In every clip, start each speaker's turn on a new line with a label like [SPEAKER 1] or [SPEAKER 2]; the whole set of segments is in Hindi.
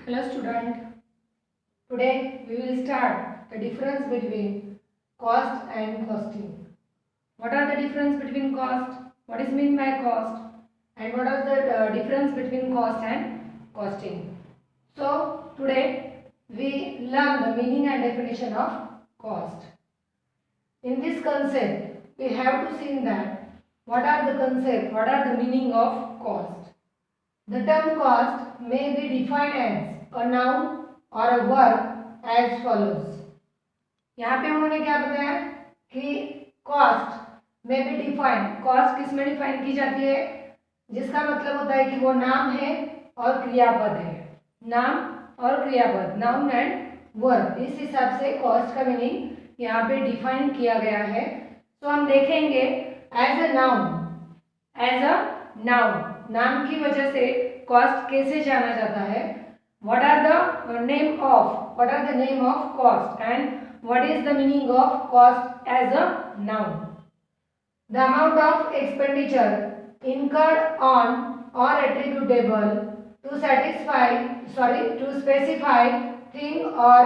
[SPEAKER 1] Hello student. Today we will start the difference between cost and costing. What are the difference between cost? What is mean by cost? And what are the difference between cost and costing? So today we learn the meaning and definition of cost. In this concept we have to see that what are the concept, what are the meaning of cost. The term cost may be defined as a noun or a verb as follows. यहाँ पे उन्होंने क्या बताया कि कॉस्ट में भी डिफाइन, कॉस्ट किस में डिफाइन की जाती है, जिसका मतलब होता है कि वो नाम है और क्रियापद है, नाम और क्रियापद, नाउन एंड वर्ब, इस हिसाब से कॉस्ट का मीनिंग यहाँ पे डिफाइन किया गया है. तो हम देखेंगे as a noun, as a noun, नाम की वजह से कॉस्ट कैसे जाना जाता है. What are the name of cost and what is the meaning of cost as a noun? The amount of expenditure incurred on or attributable to specify thing or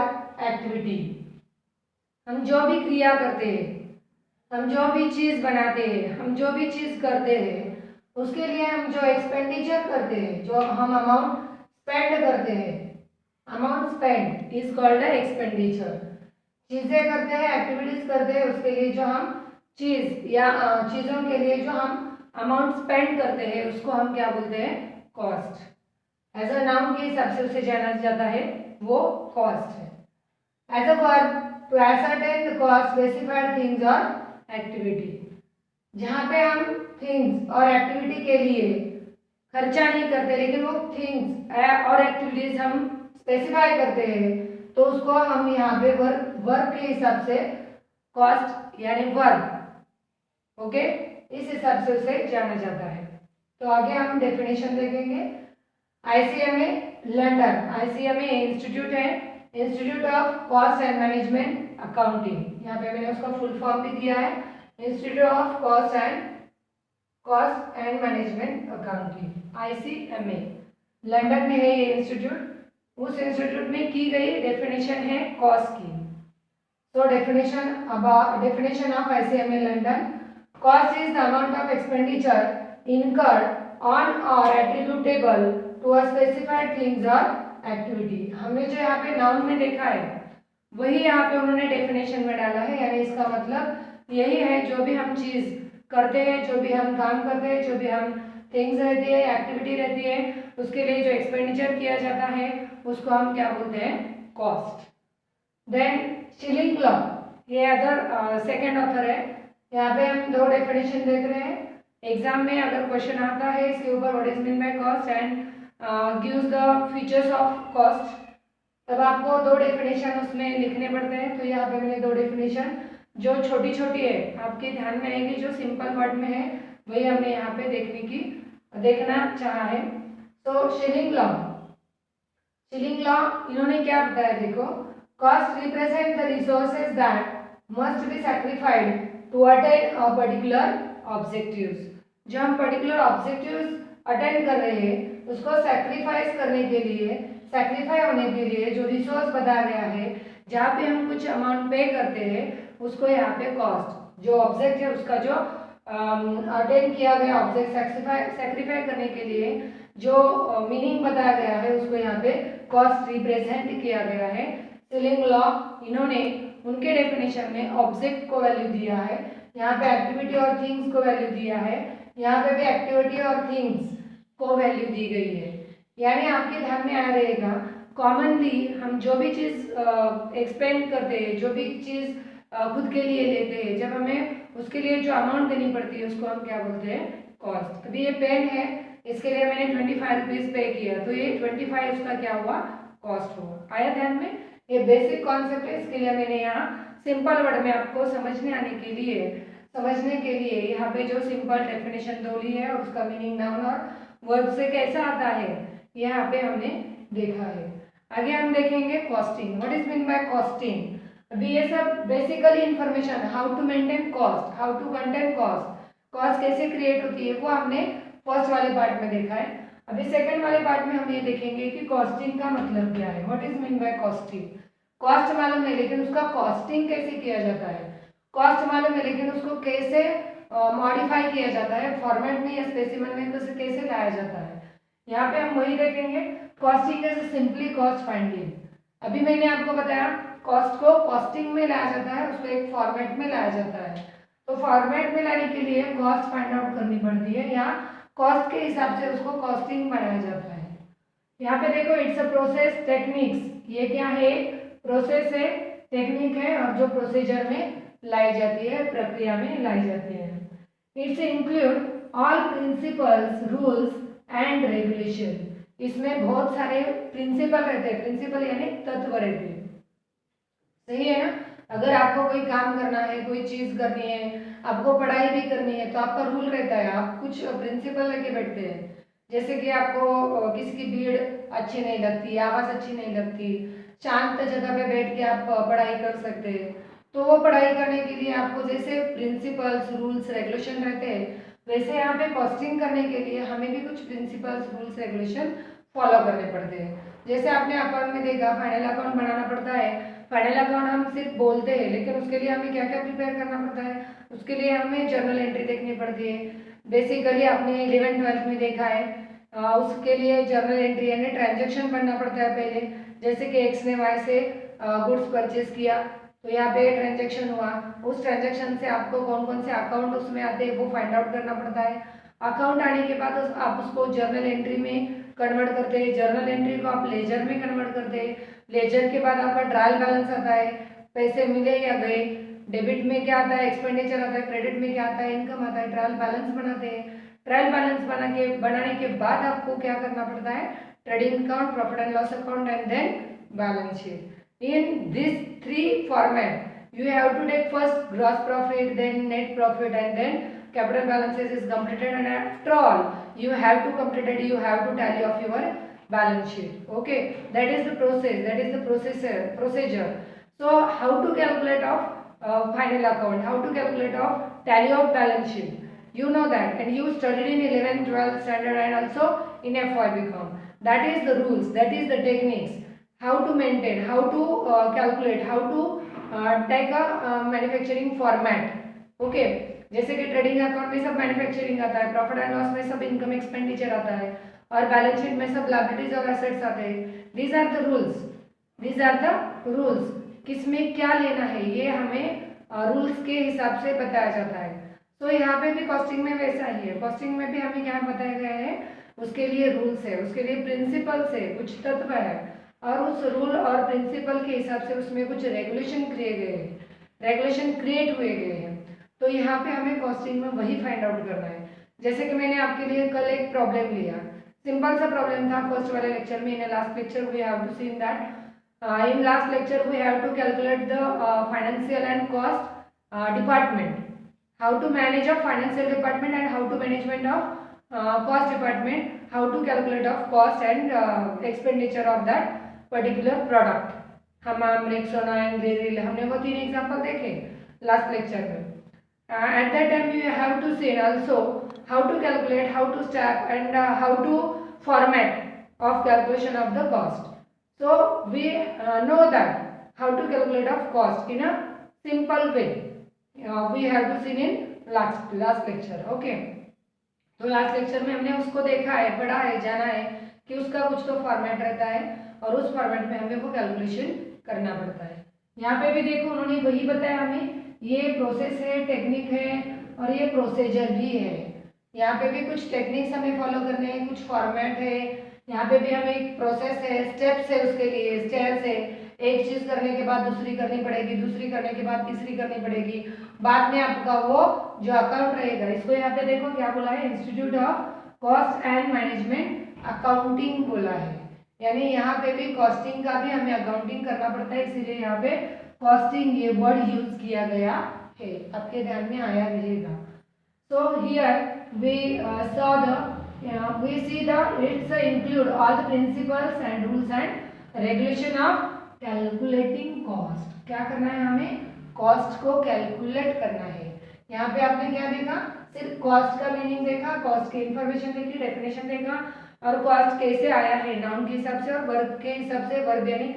[SPEAKER 1] activity. हम जो भी क्रिया करते हैं, हम जो भी चीज बनाते हैं, हम जो भी चीज करते हैं, उसके लिए हम जो एक्सपेंडिचर करते हैं, जो हम अमाउंट स्पेंड करते हैं, amount spend is called expenditure. चीजें करते हैं, एक्टिविटीज करते हैं, उसके लिए जो हम चीज या चीजों के लिए जो हम अमाउंट स्पेंड करते हैं उसको हम क्या बोलते हैं, कॉस्ट. एज अ नाउन के हिसाब से उसे जाना जाता है, वो कॉस्ट है. As a verb, to ascertain the cost specified things or activity, जहाँ पे हम थिंग्स और एक्टिविटी के लिए खर्चा नहीं करते लेकिन वो थिंग्स और एक्टिविटीज हम स्पेसिफाई करते हैं, तो उसको हम यहाँ पे वर्ब के हिसाब से कॉस्ट यानी वर्ब, ओके, इस हिसाब से उसे जाना जाता है. तो आगे हम डेफिनेशन देखेंगे. ICMA लंदन, ICMA इंस्टीट्यूट है, institute of cost and management accounting. यहाँ पे मैंने उसका फुल फॉर्म भी दिया है, institute of cost and management accounting, ICMA. London में है ये इंस्टीट्यूट. उस इंस्टीट्यूट में की गई डेफिनेशन है कॉस्ट की. So definition of ICMA London. Cost is the amount of expenditure incurred on or attributable to a specified things or activity. हमने जो यहाँ पे नाउन में देखा है वही यहाँ पे उन्होंने डेफिनेशन में डाला है, यानी इसका मतलब यही है, जो भी हम चीज करते हैं, जो भी हम काम करते हैं, जो भी हम थिंग्स रहती है, एक्टिविटी रहती है, उसके लिए जो एक्सपेंडिचर किया जाता है उसको हम क्या बोलते हैं, कॉस्ट. देन शिलिंग लॉ, ये अदर सेकेंड ऑथर है. यहाँ पे हम दो डेफिनेशन देख रहे हैं. एग्जाम में अगर क्वेश्चन आता है इसके ऊपर what is mean by cost and gives the features of cost, तब आपको दो डेफिनेशन उसमें लिखने पड़ते हैं. तो यहाँ पे मैंने दो डेफिनेशन जो छोटी छोटी है आपके ध्यान में आएगी, जो सिंपल वर्ड में है वही हमने यहाँ पे देखना चाहा है. तो शिलिंग लॉ इन्होंने क्या बताया, देखो, cost represent the resources that must be sacrificed to attain a particular objectives. जो हम पर्टिकुलर ऑब्जेक्टिव्स अटेंड कर रहे हैं उसको सैक्रिफाइस करने के लिए, सैक्रिफाई होने के लिए जो रिसोर्स बताया गया है, जहाँ पे हम कुछ अमाउंट पे करते हैं उसको यहाँ पे कॉस्ट, जो ऑब्जेक्ट है उसका जो अटेंड किया गया ऑब्जेक्ट सैक्रिफाई करने के लिए जो मीनिंग बताया गया है उसको यहाँ पे कॉस्ट रिप्रेजेंट किया गया है. शिलिंग लॉ इन्होंने उनके डेफिनेशन में ऑब्जेक्ट को वैल्यू दिया है, यहाँ पे एक्टिविटी और थिंग्स को वैल्यू दिया है, यहाँ पे भी एक्टिविटी और थिंग्स को वैल्यू दी गई है. यानी आपके ध्यान में आ रहेगा, कॉमनली हम जो भी चीज़ एक्सपेंड करते हैं, जो भी चीज़ खुद के लिए लेते हैं, जब हमें उसके लिए जो अमाउंट देनी पड़ती है उसको हम क्या बोलते हैं, कॉस्ट. अभी ये पेन है, इसके लिए मैंने 25 रुपीज़ पे किया, तो ये 25 उसका क्या हुआ, कॉस्ट हुआ. आया ध्यान में? ये बेसिक कॉन्सेप्ट है, इसके लिए मैंने यहाँ सिंपल वर्ड में आपको समझने के लिए यहाँ पे जो सिंपल डेफिनेशन दो ली है और उसका मीनिंग नाउन और वर्ब से कैसा आता है यहाँ पे हमने देखा है. आगे हम देखेंगे costing. What is mean by costing. अभी ये सब basically information, how to maintain cost, how to contain cost, cost कैसे क्रिएट होती है, वो हमने फर्स्ट वाले पार्ट में देखा है. अभी सेकंड वाले पार्ट में हम ये देखेंगे कि कॉस्टिंग का मतलब क्या है, what is mean by costing. Cost मालूम है लेकिन उसका कॉस्टिंग कैसे किया जाता है, कॉस्ट मालूम है लेकिन उसको कैसे मॉडिफाई किया जाता है, फॉर्मेट में या स्पेसिमेन में कैसे लाया जाता है। यहाँ पे हम वही देखेंगे, costing is simply cost finding. अभी मैंने आपको बताया कॉस्ट को कॉस्टिंग में लाया जाता है, उसको एक फॉर्मेट में लाया जाता है। तो फॉर्मेट में लाने के लिए कॉस्ट फाइंड आउट करनी पड़ती है या कॉस्ट के हिसाब से उसको कॉस्टिंग बनाया जाता है। यहाँ पे देखो इट्स अ प्रोसेस टेक्निक्स, ये क्या है, प्रोसेस है, टेक्निक है, और जो प्रोसीजर में लाई जाती है, प्रक्रिया में लाई जाती है। It's include all principles rules and regulation. इसमें बहुत सारे प्रिंसिपल रहते हैं, प्रिंसिपल यानी तत्व रहते हैं, सही है ना। अगर आपको कोई काम करना है, कोई चीज करनी है, आपको पढ़ाई भी करनी है, तो आपका रूल रहता है, आप कुछ प्रिंसिपल लेके बैठते हैं। जैसे कि आपको किसी की भीड़ अच्छी नहीं लगती, आवाज़ अच्छी नहीं लगती, शांत जगह पे बैठ के आप पढ़ाई कर सकते हैं, तो वो पढ़ाई करने के लिए आपको जैसे प्रिंसिपल्स रूल्स रेगुलेशन रहते हैं, वैसे यहाँ पे कॉस्टिंग करने के लिए हमें भी कुछ प्रिंसिपल्स रूल्स रेगुलेशन फॉलो करने पड़ते हैं। जैसे आपने अकाउंट में देखा, फाइनल अकाउंट बनाना पड़ता है। फाइनल अकाउंट हम सिर्फ बोलते हैं, लेकिन उसके लिए हमें क्या क्या प्रिपेयर करना पड़ता है, उसके लिए हमें जर्नल एंट्री देखनी पड़ती है। बेसिकली आपने 11th-12th में देखा है, उसके लिए जर्नल एंट्री यानी ट्रांजेक्शन करना पड़ता है पहले। जैसे कि एक्स ने वाई से गुड्स परचेज किया, तो यहाँ पे ट्रांजेक्शन हुआ, उस ट्रांजेक्शन से आपको कौन कौन से अकाउंट उसमें आते हैं वो फाइंड आउट करना पड़ता है। अकाउंट आने के बाद आप उसको जर्नल एंट्री में कन्वर्ट करते हैं, जर्नल एंट्री को आप लेजर में कन्वर्ट करते हैं, लेजर के बाद आपका ट्रायल बैलेंस आता है, पैसे मिले या गए, डेबिट में क्या आता है, एक्सपेंडिचर आता है, क्रेडिट में क्या आता है, इनकम आता है, ट्रायल बैलेंस बनाते हैं। ट्रायल बैलेंस बनाने के बाद आपको क्या करना पड़ता है, trading account, profit and loss account and then balance sheet. In these three format, you have to take first gross profit, then net profit, and then capital balances is completed, and after all, you have to complete, you have to tally of your balance sheet. Okay, that is the process, that is the procedure. So how to calculate of final account, how to calculate of tally of balance sheet, you know that, and you studied in 11th 12th standard and also in FYBCom. That is the rules, that is the techniques, how to maintain, how to calculate, how to take a manufacturing format. Okay, जैसे कि ट्रेडिंग अकाउंट में सब मैन्युफैक्चरिंग आता है, प्रॉफिट एंड लॉस में सब इनकम एक्सपेंडिचर आता है, और बैलेंस शीट में सब लायबिलिटीज और एसेट्स आते हैं। These are the rules, these are the rules, किसमें क्या लेना है ये हमें रूल्स के हिसाब से बताया जाता है। तो यहाँ पे भी कॉस्टिंग में वैसा ही है, कॉस्टिंग में भी हमें क्या बताया गया है, उसके लिए रूल्स है, उसके लिए प्रिंसिपल्स है, कुछ तत्व है, और उस रूल और प्रिंसिपल के हिसाब से उसमें कुछ रेगुलेशन क्रिएट हुए गए हैं। तो यहाँ पे हमें कॉस्टिंग में वही फाइंड आउट करना है। जैसे कि मैंने आपके लिए कल एक प्रॉब्लम लिया, सिंपल सा प्रॉब्लम था फर्स्ट वाले लेक्चर में। In last lecture we have to see in that in last lecture we have to calculate the financial and cost department, how to manage of financial department and how to management of cost department, how to calculate of cost and expenditure of that particular product. Hamam, Rexona and ग्लेरिल, हमने वो तीन एग्जांपल देखे लास्ट लेक्चर में। At that time you have to see also how to calculate, how to stack and how to format of calculation of the cost. So we know that how to calculate of cost in a simple way. We have to see in last lecture. Okay. तो लास्ट लेक्चर में हमने उसको देखा है, पढ़ा है, जाना है कि उसका कुछ तो फॉर्मेट रहता है और उस फॉर्मेट में हमें वो कैलकुलेशन करना पड़ता है। यहाँ पे भी देखो उन्होंने वही बताया हमें, ये प्रोसेस है, टेक्निक है, और ये प्रोसीजर भी है। यहाँ पे भी कुछ टेक्निक्स हमें फॉलो करने हैं, कुछ फॉर्मेट है, यहाँ पे भी हमें एक प्रोसेस है, स्टेप्स है, उसके लिए स्टेप्स है, एक चीज करने के बाद दूसरी करनी पड़ेगी, दूसरी करने के बाद तीसरी करनी पड़ेगी, बाद में आपका वो जो अकाउंट रहेगा। इसको यहाँ पे देखो क्या बोला है, institute of cost and management accounting बोला है, यानी यहाँ पे भी कॉस्टिंग का भी हमें अकाउंटिंग करना पड़ता है, इसीलिए यहाँ पे कॉस्टिंग ये वर्ड यूज किया गया है, आपके ध्यान में आया रहेगा। So here we see the it's include all the principles and rules and regulation of calculating cost. क्या करना है हमें, कॉस्ट को कैलकुलेट करना है। यहाँ पे आपने क्या देखा, सिर्फ कॉस्ट का मीनिंग देखा, कॉस्ट की इंफॉर्मेशन देखी, डेफिनेशन देखा, और कॉस्ट कैसे आया है, नाउन के हिसाब से और वर्ब के हिसाब से, वर्ब यानी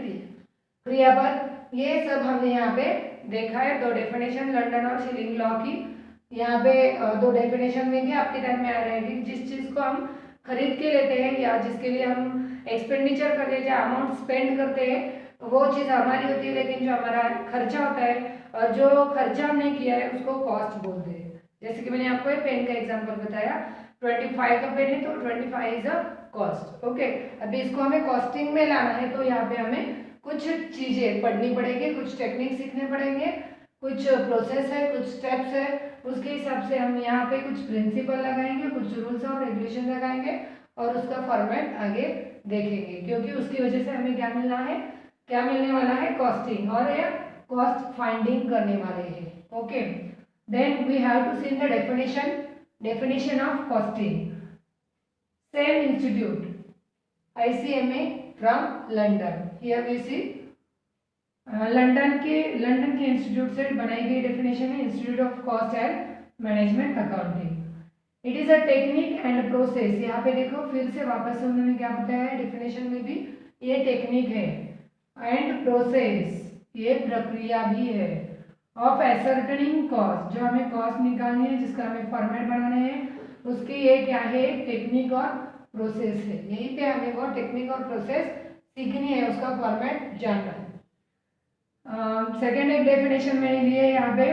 [SPEAKER 1] क्रियापद। ये सब हमने यहाँ पे देखा है। दो डेफिनेशन लंदन और शिलिंग लॉ की। यहाँ पे दो डेफिनेशन में भी आपके ध्यान में आ रहा है कि जिस चीज को हम खरीद के लेते हैं या जिसके लिए हम एक्सपेंडिचर करते हैं, जहाँ अमाउंट स्पेंड करते हैं, वो चीज़ हमारी होती है, लेकिन जो हमारा खर्चा होता है और जो खर्चा हमने किया है उसको कॉस्ट बोलते हैं। जैसे कि मैंने आपको पेन का एग्जांपल बताया, 25 का पेन है तो 25 इज अ कॉस्ट। ओके, अभी इसको हमें कॉस्टिंग में लाना है तो यहाँ पे हमें कुछ चीज़ें पढ़नी पड़ेगी, कुछ टेक्निक सीखने पड़ेंगे, कुछ प्रोसेस है, कुछ स्टेप्स है, उसके हिसाब से हम यहाँ पे कुछ प्रिंसिपल लगाएंगे, कुछ रूल्स और रेगुलेशन लगाएंगे और उसका फॉर्मेट आगे देखेंगे, क्योंकि उसकी वजह से हमें क्या मिलना है, क्या मिलने वाला है, कॉस्टिंग और या कॉस्ट फाइंडिंग करने वाले हैं। Okay, then we have to see in the definition of costing. Same institute ICMA from London, here we see London के इंस्टीट्यूट से बनाई गई डेफिनेशन है, institute of cost and management accounting. It is a technique and process. यहाँ पे देखो फिर से वापस से उन्होंने क्या बताया है डेफिनेशन में भी, ये टेक्निक है एंड प्रोसेस, ये प्रक्रिया भी है, ऑफ एसर्टनिंग कॉस्ट, जो हमें कॉस्ट निकालनी है, जिसका हमें फॉर्मेट बनाना है, उसकी ये क्या है, टेक्निक और प्रोसेस है। यहीं पे हमें वो टेक्निक और प्रोसेस सीखनी है, उसका फॉर्मेट जानना है। सेकेंड एक डेफिनेशन मैंने लिए यहाँ पे,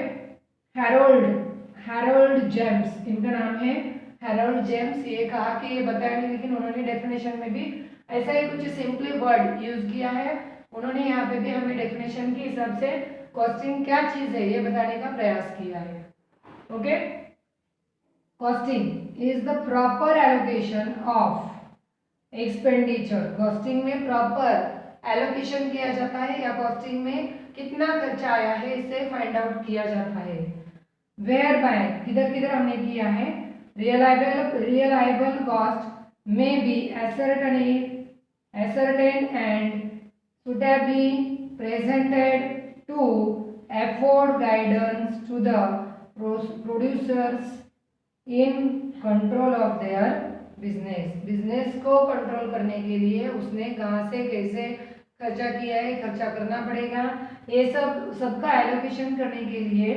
[SPEAKER 1] हैरोल्ड जेम्स, इनका नाम है हैरोल्ड जेम्स। ये कहा कि ये बताया नहीं, लेकिन उन्होंने डेफिनेशन में भी ऐसा ही कुछ सिंपली वर्ड यूज किया है। उन्होंने यहाँ पे भी हमें डेफिनेशन के हिसाब से कॉस्टिंग क्या चीज है ये बताने का प्रयास किया है। Okay, costing is the proper allocation of expenditure. Costing में प्रॉपर एलोकेशन किया जाता है या कॉस्टिंग में कितना खर्चा आया है इसे फाइंड आउट किया जाता है। वेयर बाय, किधर किधर हमने किया है, रियलाइबल कॉस्ट में B ascertained and suitably presented to afford guidance to the producers in control of their business को कंट्रोल करने के लिए उसने कहाँ से कैसे खर्चा किया है, खर्चा करना पड़ेगा, ये सबका एलोकेशन करने के लिए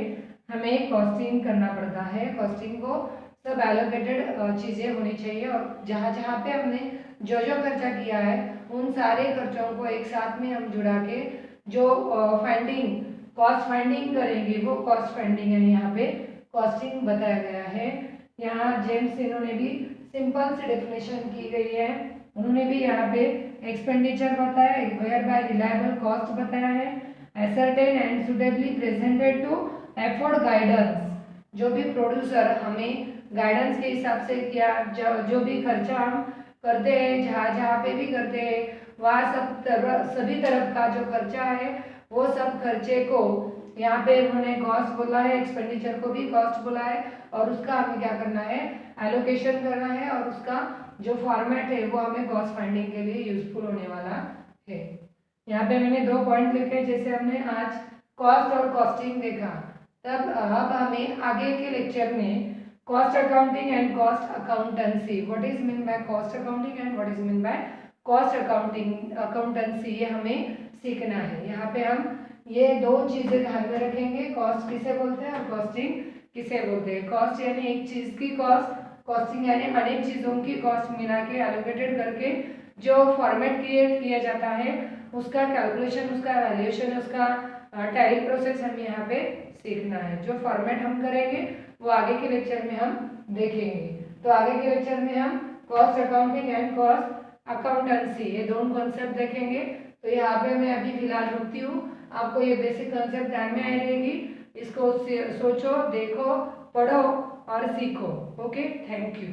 [SPEAKER 1] हमें कॉस्टिंग करना पड़ता है। कॉस्टिंग को सब एलोकेटेड चीज़ें होनी चाहिए और जहाँ जहाँ पे हमने जो जो खर्चा किया है उन सारे खर्चों को एक साथ में हम जुड़ा के जो कॉस्ट फाइंडिंग करेंगे वो कॉस्ट फाइंडिंग है। यहाँ पे कॉस्टिंग बताया गया है। यहाँ जेम्स इन्होंने भी सिंपल सी डेफिनेशन की गई है। उन्होंने भी यहाँ पे एक्सपेंडिचर बताया है, वेयर बाय रिलायबल कॉस्ट बताया है, ascertain and suitably presented to afford guidance, जो भी प्रोड्यूसर हमें गाइडेंस के हिसाब से क्या जो भी खर्चा हम करते हैं, जहाँ जहाँ पे भी करते हैं वहाँ सभी तरफ का जो खर्चा है वो सब खर्चे को यहाँ पे उन्होंने कॉस्ट बोला है, एक्सपेंडिचर को भी कॉस्ट बोला है और उसका हमें क्या करना है, एलोकेशन करना है और उसका जो फॉर्मेट है वो हमें कॉस्ट फाइंडिंग के लिए यूजफुल होने वाला है। यहाँ पे मैंने 2 पॉइंट लिखे, जैसे हमने आज कॉस्ट और कॉस्टिंग देखा, तब अब हमें आगे के लेक्चर में cost accounting and cost accountancy, what is mean by cost accounting and what is mean by cost accountancy, ये हमें सीखना है। यहाँ पे हम ये 2 चीजें ध्यान में रखेंगे, कॉस्ट किसे बोलते हैं और कॉस्टिंग किसे बोलते हैं। कॉस्ट यानी एक चीज की कॉस्ट, कॉस्टिंग यानी अनेक चीजों की कॉस्ट मिला के एलोकेटेड करके जो फॉर्मेट क्रिएट किया जाता है उसका कैलकुलेशन, उसका वैल्यूएशन, उसका टैली प्रोसेस हम यहाँ पे सीखना है। जो फॉर्मेट हम करेंगे वो आगे के लेक्चर में हम देखेंगे। तो आगे के लेक्चर में हम cost accounting and cost accountancy ये दोनों कॉन्सेप्ट देखेंगे। तो यहाँ पे मैं अभी फिलहाल रुकती हूँ। आपको ये बेसिक कॉन्सेप्ट ध्यान में आई रहेगी, इसको सोचो, देखो, पढ़ो और सीखो। Okay, thank you.